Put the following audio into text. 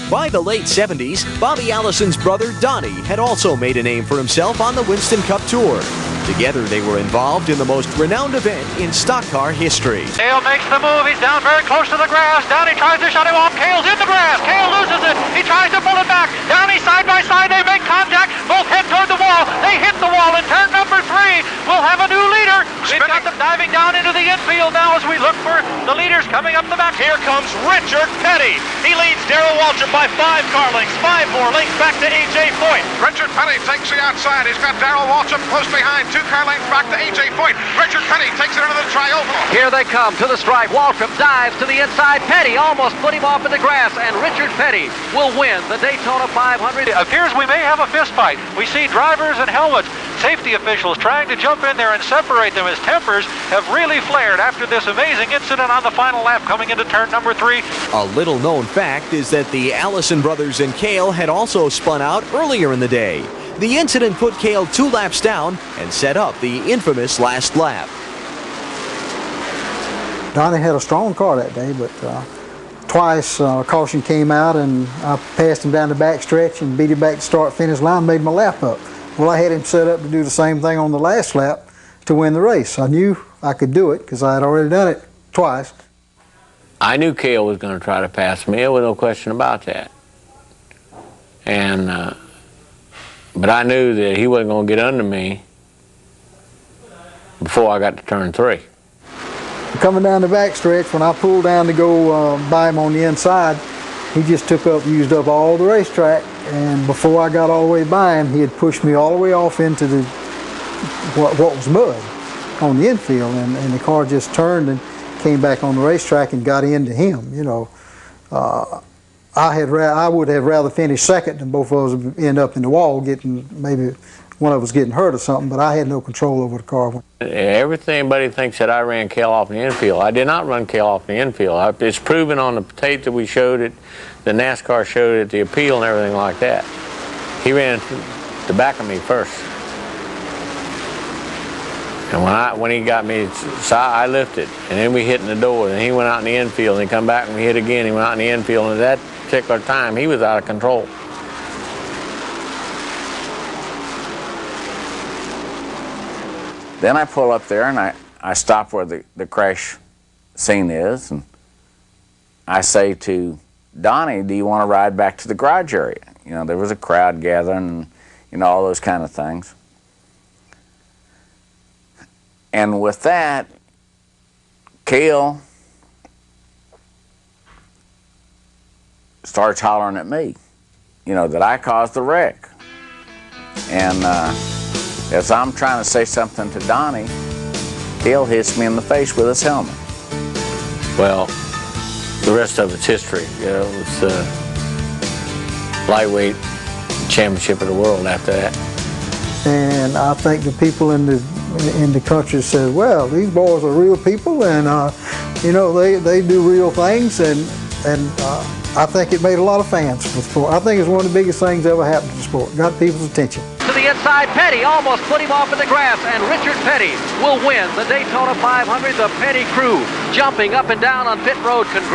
By the late 70s, Bobby Allison's brother Donnie had also made a name for himself on the Winston Cup Tour. Together, they were involved in the most renowned event in stock car history. Cale makes the move. He's down very close to the grass. Donnie tries to shut him off. Cale's in the grass. Cale loses it. He tries to pull it back. Donnie side by side. They make contact. Both head toward the wall. They hit the wall. In turn number 3, we'll have a new leader. We've got them diving down into the infield now as we look for the leaders coming up the back. Here comes Richard Petty. He leads Darrell Waltrip by 5 car lengths. 5 more lengths back to A.J. Foyt. Richard Petty takes the outside. He's got Darrell Waltrip close behind. 2 car lengths back to A.J. Foyt. Richard Petty takes it into the tri-oval. Here they come to the stripe. Waltrip dives to the inside. Petty almost put him off in the grass, and Richard Petty will win the Daytona 500. It appears we may have a fist fight. We see drivers and helmets. Safety officials trying to jump in there and separate them as tempers have really flared after this amazing incident on the final lap coming into turn number 3. A little known fact is that the Allison brothers and Cale had also spun out earlier in the day. The incident put Cale 2 laps down and set up the infamous last lap. Donnie had a strong car that day, but twice caution came out and I passed him down the back stretch and beat him back to start-finish line, made my lap up. Well, I had him set up to do the same thing on the last lap to win the race. I knew I could do it because I had already done it twice. I knew Cale was going to try to pass me. There was no question about that. And but I knew that he wasn't going to get under me before I got to turn 3. Coming down the back stretch, when I pulled down to go by him on the inside, he just used up all the racetrack, and before I got all the way by him, he had pushed me all the way off into the what was mud on the infield, and the car just turned and came back on the racetrack and got into him. You know, I would have rather finished second than both of us end up in the wall, getting maybe one of us getting hurt or something. But I had no control over the car. Everybody thinks that I ran Cale off in the infield. I did not run Cale off in the infield. It's proven on the tape that we showed it, the NASCAR showed it, the appeal and everything like that. He ran the back of me first. And when he got me, so I lifted, and then we hit in the door, and he went out in the infield, and he come back and we hit again. He went out in the infield, and at that particular time, he was out of control. Then I pull up there and I stop where the crash scene is, and I say to Donnie, do you want to ride back to the garage area? You know, there was a crowd gathering and, you know, all those kind of things. And with that, Cale starts hollering at me, you know, that I caused the wreck. And as I'm trying to say something to Donnie, Cale hits me in the face with his helmet. Well, the rest of it's history. You know, it's lightweight championship of the world after that. And I think the people in the country said, well, these boys are real people, and you know, they do real things, and I think it made a lot of fans for the sport. I think it's one of the biggest things that ever happened to the sport. Got people's attention. To the inside, Petty almost put him off in the grass, and Richard Petty will win the Daytona 500. The Petty crew jumping up and down on pit road. Congrats.